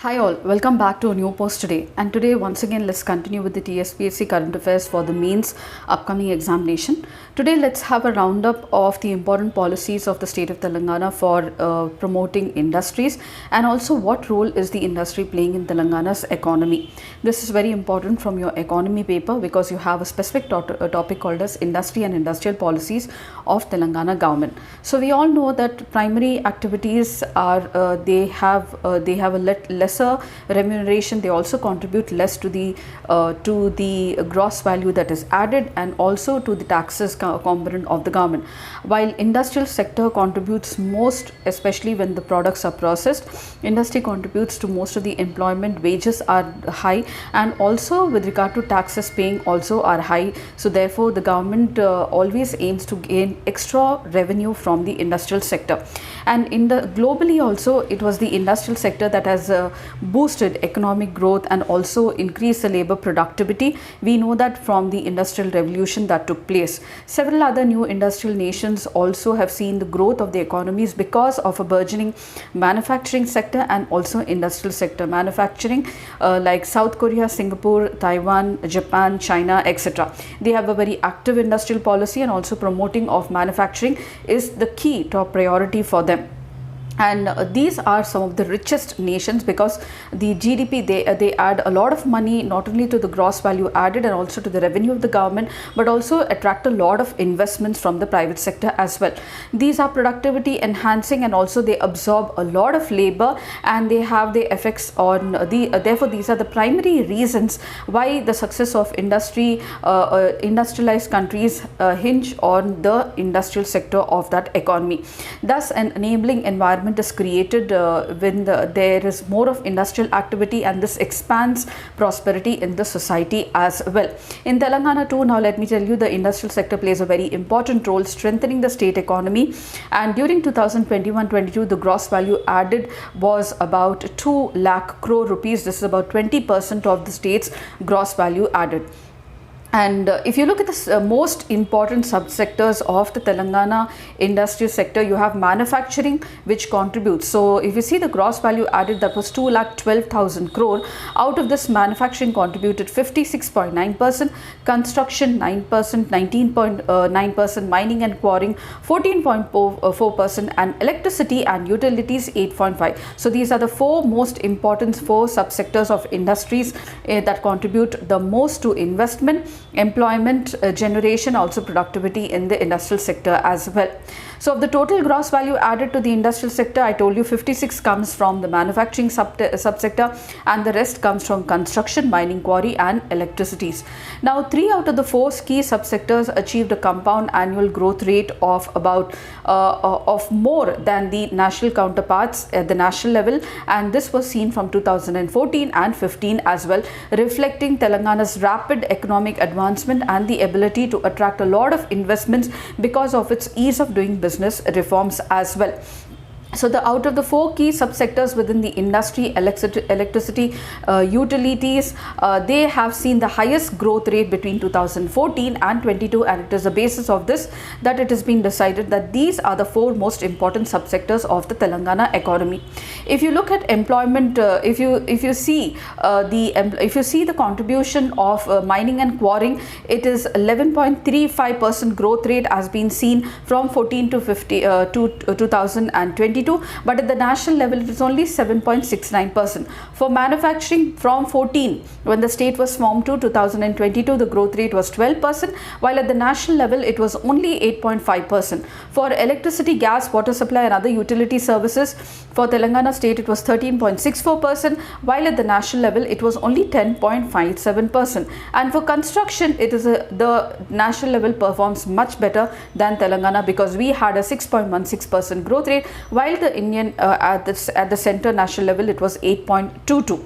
Hi all, welcome back to a new post today. And today once again let's continue with the TSPSC current affairs for the mains upcoming examination. Today let's have a roundup of the important policies of the state of Telangana for promoting industries, and also what role is the industry playing in Telangana's economy. This is very important from your economy paper because you have a specific topic called as industry and industrial policies of Telangana government. So we all know that primary activities are they have a lesser remuneration. They also contribute less to the gross value that is added, and also to the taxes component of the government, while industrial sector contributes most, especially when the products are processed. Industry contributes to most of the employment. Wages are high, and also with regard to taxes paying also are high. So therefore the government always aims to gain extra revenue from the industrial sector. And in the globally also, it was the industrial sector that has boosted economic growth and also increased the labor productivity. We know that from the industrial revolution that took place. Several other new industrial nations also have seen the growth of the economies because of a burgeoning manufacturing sector and also industrial sector. Manufacturing like South Korea, Singapore, Taiwan, Japan, China, etc. They have a very active industrial policy, and also promoting of manufacturing is the key top priority for them. And these are some of the richest nations because the GDP, they add a lot of money not only to the gross value added and also to the revenue of the government, but also attract a lot of investments from the private sector as well. These are productivity enhancing, and also they absorb a lot of labor, and they have the effects on the therefore these are the primary reasons why the success of industrialized countries hinge on the industrial sector of that economy. Thus an enabling environment is created when there is more of industrial activity, and this expands prosperity in the society as well. In Telangana too, now let me tell you, the industrial sector plays a very important role strengthening the state economy, and during 2021-22 the gross value added was about 2 lakh crore rupees. This is about 20% of the state's gross value added. And if you look at the most important subsectors of the Telangana industrial sector, you have manufacturing, which contributes. So if you see the gross value added, that was 2,12,000 crore. Out of this, manufacturing contributed 56.9%, construction 9%, 19.9%, mining and quarrying 14.4%, and electricity and utilities 8.5%. So these are the four most important subsectors of industries that contribute the most to investment, employment generation, also productivity in the industrial sector as well. So of the total gross value added to the industrial sector, I told you 56 comes from the manufacturing subsector, and the rest comes from construction, mining, quarry and electricities. Now 3 out of the 4 key subsectors achieved a compound annual growth rate of about of more than the national counterparts at the national level, and this was seen from 2014 and 15 as well, reflecting Telangana's rapid economic advancement and the ability to attract a lot of investments because of its ease of doing business reforms as well. So out of the 4 key subsectors within the industry, electricity, utilities, they have seen the highest growth rate between 2014 and 22, and it is the basis of this that it has been decided that these are the 4 most important subsectors of the Telangana economy. If you look at employment, if you see the contribution of mining and quarrying, it is 11.35% growth rate has been seen from 14 to 2022. But at the national level it is only 7.69%. For manufacturing, from 14 when the state was formed to 2022, the growth rate was 12%, while at the national level it was only 8.5%. For electricity, gas, water supply and other utility services, for Telangana state it was 13.64%, while at the national level it was only 10.57%. And for construction, it is the national level performs much better than Telangana because we had a 6.16% growth rate, while the Indian at the center national level it was 8.22.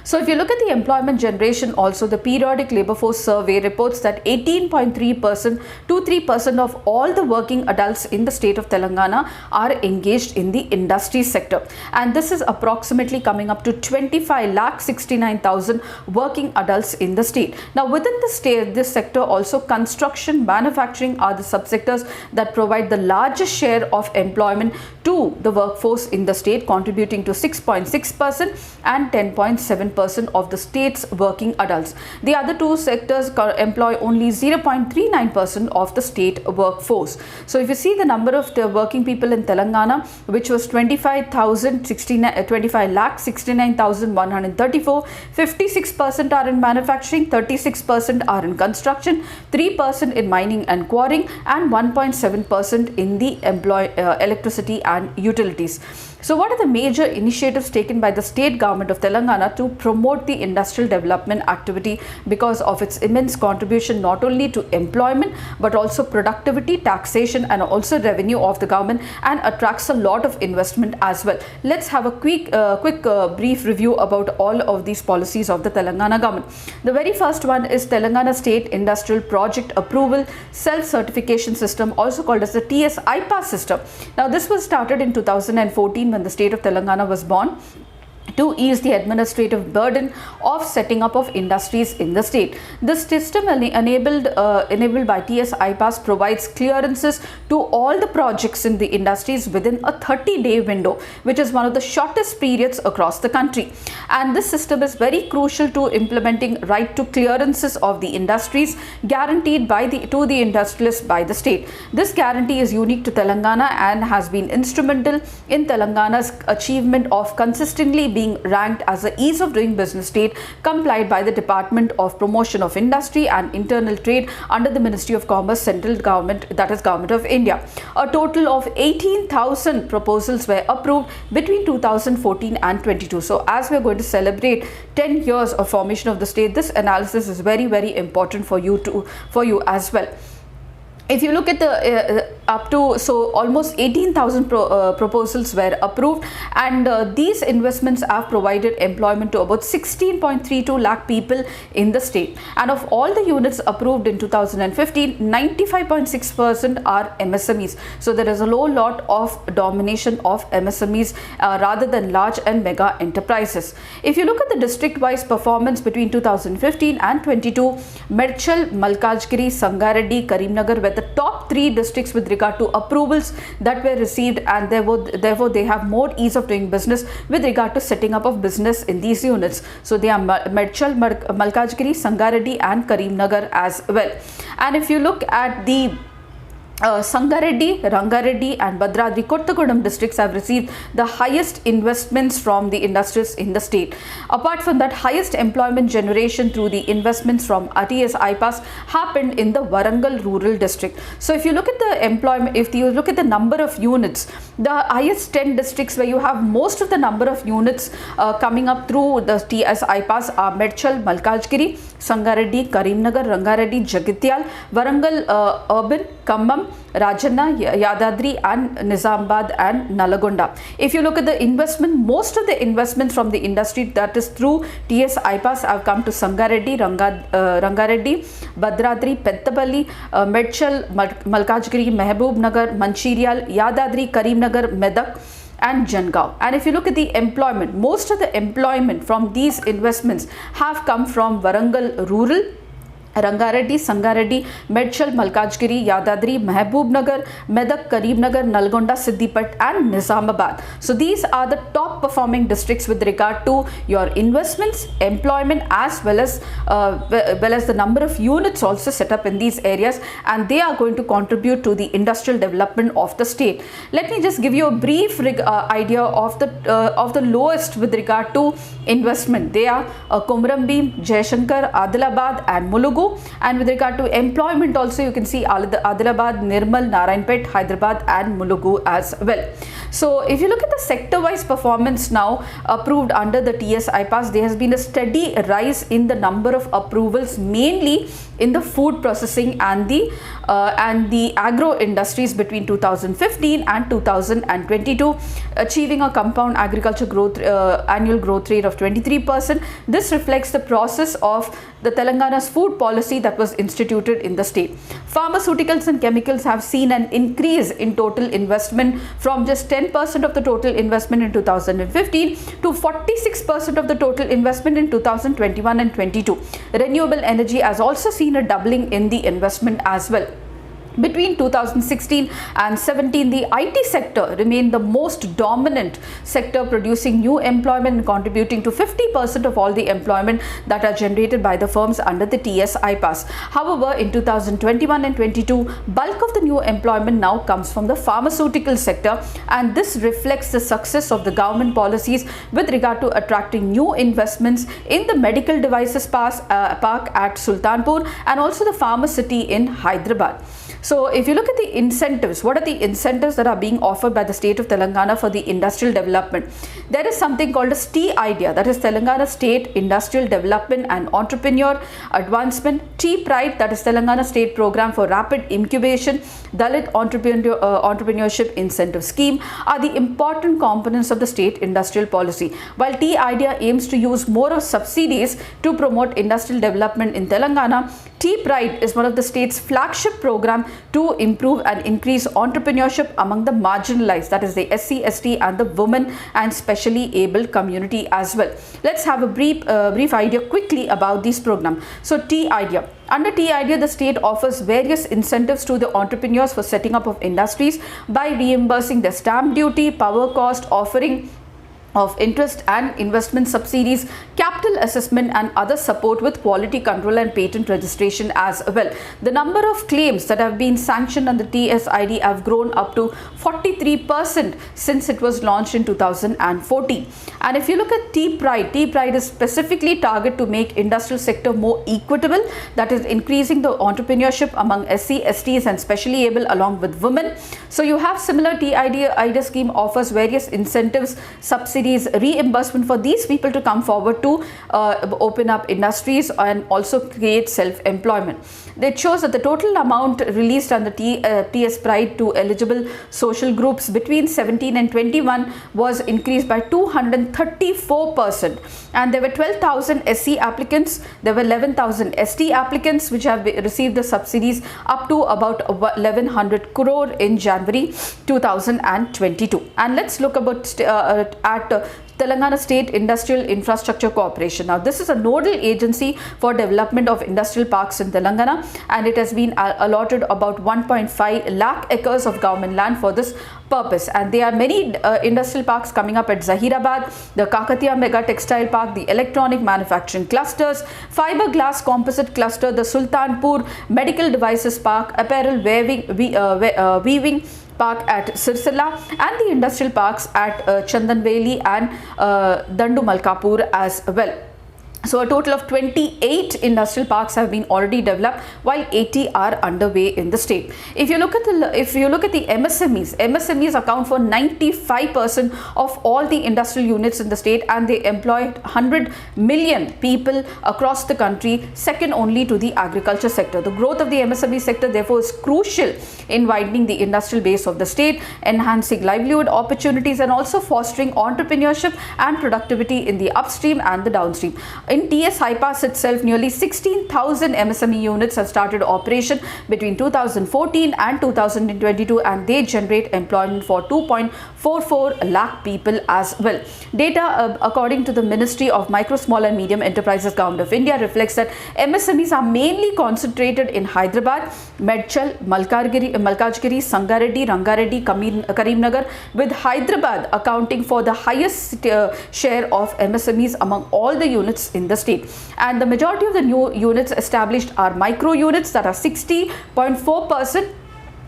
So if you look at the employment generation also, the periodic labor force survey reports that 18.3% to 3% of all the working adults in the state of Telangana are engaged in the industry sector, and this is approximately coming up to 25,69,000 working adults in the state. Now within the state, this sector also construction, manufacturing are the subsectors that provide the largest share of employment to the workforce in the state, contributing to 6.6% and 10.7% of the state's working adults. The other two sectors employ only 0.39% of the state workforce. So if you see the number of the working people in Telangana, which was 25,69,134, 56% are in manufacturing, 36% are in construction, 3% in mining and quarrying, and 1.7% in the electricity and utilities. So what are the major initiatives taken by the state government of Telangana to promote the industrial development activity because of its immense contribution not only to employment but also productivity, taxation and also revenue of the government, and attracts a lot of investment as well. Let's have a quick brief review about all of these policies of the Telangana government. The very first one is Telangana State Industrial Project Approval Self-Certification System, also called as the TS-IPAS system. Now this was started in 2014 when the state of Telangana was born, to ease the administrative burden of setting up of industries in the state. This system enabled by TS-IPAS provides clearances to all the projects in the industries within a 30-day window, which is one of the shortest periods across the country. And this system is very crucial to implementing right to clearances of the industries guaranteed to the industrialists by the state. This guarantee is unique to Telangana and has been instrumental in Telangana's achievement of consistently being ranked as the ease of doing business state complied by the Department of Promotion of Industry and Internal Trade under the Ministry of Commerce, central government, that is Government of India. A total of 18,000 proposals were approved between 2014 and 22. So as we are going to celebrate 10 years of formation of the state, this analysis is very, very important for you as well. If you look at the almost 18,000 proposals were approved, and these investments have provided employment to about 16.32 lakh people in the state. And of all the units approved in 2015, 95.6% are MSMEs. So there is a low lot of domination of MSMEs rather than large and mega enterprises. If you look at the district-wise performance between 2015 and 22, Medchal, Malkajgiri, Sangareddy, Karimnagar were the top 3 districts with regard to approvals that were received, and therefore they have more ease of doing business with regard to setting up of business in these units. So they are Medchal, Malkajgiri, Sangareddy and Karimnagar as well. And if you look at the Sangareddy, Rangareddy and Bhadradri Kottagudem districts have received the highest investments from the industries in the state. Apart from that, highest employment generation through the investments from TS-IPAS happened in the Warangal rural district. So if you look at the employment, if you look at the number of units, the highest 10 districts where you have most of the number of units coming up through the TS-IPAS are Medchal, Malkajgiri, Sangareddy, Karimnagar, Rangareddy, Jagitial, Warangal urban, Khammam, Rajanna, Yadadri and Nizamabad and Nalgonda. If you look at the investment, most of the investments from the industry that is through TS-IPAS have come to Sangareddy, Rangareddy, Bhadradri, Pettapalli, Medchal, Malkajgiri, Mehboob Nagar, Mancherial, Yadadri, Karimnagar, Medak and Jangaon. And if you look at the employment, most of the employment from these investments have come from Warangal rural, Rangareddy, Sangareddy, Medchal, Malkajgiri, Yadadri, Mehboob Nagar, Medak, Karimnagar, Nalgonda, Siddipet and Nizamabad. So these are the top performing districts with regard to your investments, employment as well as the number of units also set up in these areas, and they are going to contribute to the industrial development of the state. Let me just give you a brief idea of the lowest with regard to investment. They are Komrambim, Jayashankar, Adilabad and Mulugu. Mulugu. And with regard to employment also, you can see Adilabad, Nirmal, Narayanpet, Hyderabad and Mulugu as well. So if you look at the sector-wise performance now approved under the TS IPAS, there has been a steady rise in the number of approvals, mainly in the food processing and the agro industries between 2015 and 2022, achieving a compound agriculture growth annual growth rate of 23%. This reflects the process of the Telangana's food policy that was instituted in the state. Pharmaceuticals and chemicals have seen an increase in total investment from just 10% of the total investment in 2015 to 46% of the total investment in 2021 and 22. Renewable energy has also seen a doubling in the investment as well. Between 2016 and 17, the IT sector remained the most dominant sector, producing new employment and contributing to 50% of all the employment that are generated by the firms under the TS IPAS. However, in 2021 and 22, bulk of the new employment now comes from the pharmaceutical sector, and this reflects the success of the government policies with regard to attracting new investments in the medical devices park at Sultanpur and also the Pharmacity in Hyderabad. So if you look at the incentives, what are the incentives that are being offered by the state of Telangana for the industrial development? There is something called as T-IDEA, that is Telangana State Industrial Development and Entrepreneur Advancement. T-Pride, that is Telangana State Program for Rapid Incubation, Dalit Entrepreneurship Incentive Scheme are the important components of the state industrial policy. While T-IDEA aims to use more of subsidies to promote industrial development in Telangana, T-Pride is one of the state's flagship program to improve and increase entrepreneurship among the marginalized, that is the SC, ST and the women and specially abled community as well. Let's have a brief idea quickly about this program. So T-IDEA. Under T-IDEA, the state offers various incentives to the entrepreneurs for setting up of industries by reimbursing the stamp duty, power cost, offering of interest and investment subsidies, capital assessment and other support with quality control and patent registration as well. The number of claims that have been sanctioned under TSID have grown up to 43% since it was launched in 2014. And if you look at T-Pride is specifically targeted to make industrial sector more equitable, that is increasing the entrepreneurship among SC, STs and specially able along with women. So you have similar T-IDEA scheme offers various incentives, subsidies, reimbursement for these people to come forward to open up industries and also create self-employment. It shows that the total amount released under TS Pride to eligible social groups between 17 and 21 was increased by 234%, and there were 12,000 SC applicants, there were 11,000 ST applicants which have received the subsidies up to about 1100 crore in January 2022. And let's look about at Telangana State Industrial Infrastructure Corporation. Now, this is a nodal agency for development of industrial parks in Telangana, and it has been allotted about 1.5 lakh acres of government land for this purpose. And there are many industrial parks coming up at Zahirabad, the Kakatiya Mega Textile Park, the Electronic Manufacturing Clusters, Fiberglass Composite Cluster, the Sultanpur Medical Devices Park, Apparel Weaving Park at Sirsila, and the industrial parks at Chandanveli and Dandu Malkapur as well. So a total of 28 industrial parks have been already developed, while 80 are underway in the state. If you look at the MSMEs account for 95% of all the industrial units in the state, and they employ 100 million people across the country, second only to the agriculture sector. The growth of the MSME sector therefore is crucial in widening the industrial base of the state, enhancing livelihood opportunities and also fostering entrepreneurship and productivity in the upstream and the downstream. In TS IPAS itself, nearly 16,000 MSME units have started operation between 2014 and 2022, and they generate employment for 2.44 lakh people as well. Data according to the Ministry of Micro, Small and Medium Enterprises, Government of India, reflects that MSMEs are mainly concentrated in Hyderabad, Medchal, Malkajgiri, Sangareddy, Rangareddy, Karimnagar, with Hyderabad accounting for the highest share of MSMEs among all the units in the state. And the majority of the new units established are micro units, that are 60.4%,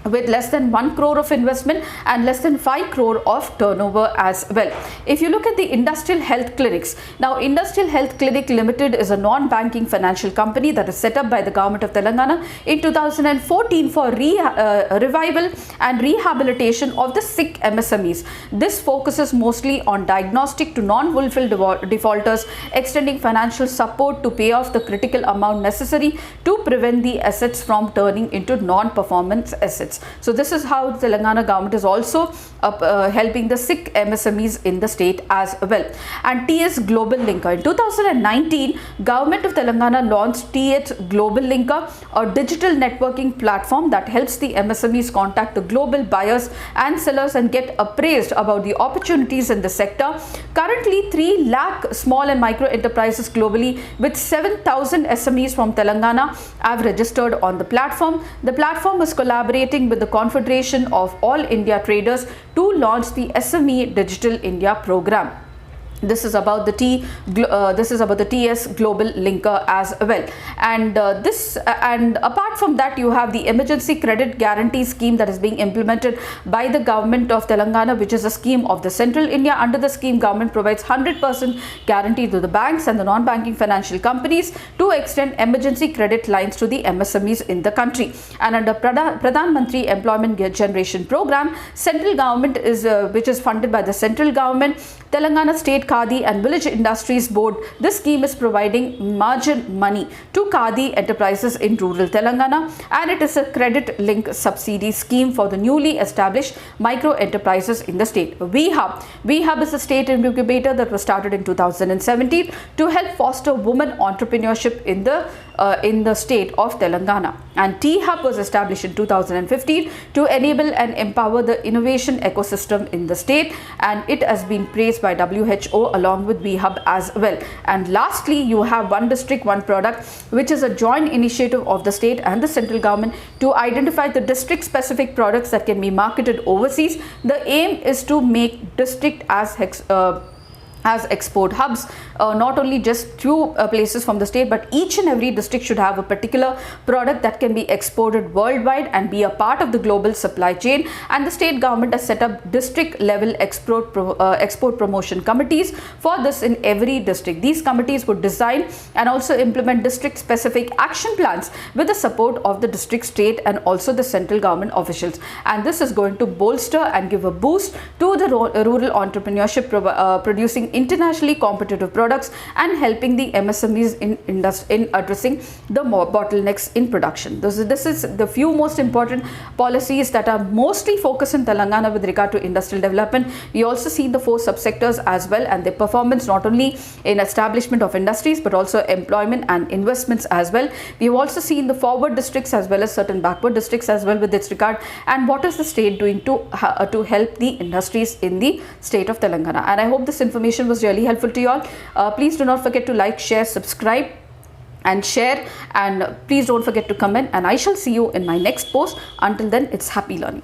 with less than 1 crore of investment and less than 5 crore of turnover as well. If you look at the industrial health clinics, now Industrial Health Clinic Limited is a non-banking financial company that is set up by the government of Telangana in 2014 for revival and rehabilitation of the sick MSMEs. This focuses mostly on diagnostic to non-willful defaulters, extending financial support to pay off the critical amount necessary to prevent the assets from turning into non-performance assets. So this is how the Telangana government is also helping the sick MSMEs in the state as well. And TS Global Linker. In 2019, government of Telangana launched TS Global Linker, a digital networking platform that helps the MSMEs contact the global buyers and sellers and get appraised about the opportunities in the sector. Currently, 3 lakh small and micro enterprises globally with 7,000 SMEs from Telangana have registered on the platform. The platform is collaborating with the Confederation of All India Traders to launch the SME Digital India program. This is about the TS Global Linker as well. And and apart from that, you have the emergency credit guarantee scheme that is being implemented by the government of Telangana, which is a scheme of the Central India. Under the scheme, government provides 100% guarantee to the banks and the non-banking financial companies to extend emergency credit lines to the MSMEs in the country. And under Pradhan Mantri Employment Generation Program, central government is which is funded by the central government, Telangana State Khadi and Village Industries Board. This scheme is providing margin money to Khadi enterprises in rural Telangana, and it is a credit link subsidy scheme for the newly established micro enterprises in the state. VHub is a state incubator that was started in 2017 to help foster women entrepreneurship in the state of Telangana. And T-Hub was established in 2015 to enable and empower the innovation ecosystem in the state, and it has been praised by WHO along with VHub as well. And lastly, you have One District One Product, which is a joint initiative of the state and the central government to identify the district specific products that can be marketed overseas. The aim is to make district as export hubs, not only just few places from the state, but each and every district should have a particular product that can be exported worldwide and be a part of the global supply chain. And the state government has set up district level export promotion committees for this in every district. These committees would design and also implement district specific action plans with the support of the district, state and also the central government officials. And this is going to bolster and give a boost to the rural entrepreneurship, producing internationally competitive products and helping the MSMEs in addressing the more bottlenecks in production. This is the few most important policies that are mostly focused in Telangana with regard to industrial development. We also see the 4 subsectors as well and their performance, not only in establishment of industries but also employment and investments as well. We have also seen the forward districts as well as certain backward districts as well with this regard, and what is the state doing to help the industries in the state of Telangana. And I hope this information was really helpful to you all. Please do not forget to like, share, subscribe and share, and please don't forget to comment, and I shall see you in my next post. Until then, it's happy learning.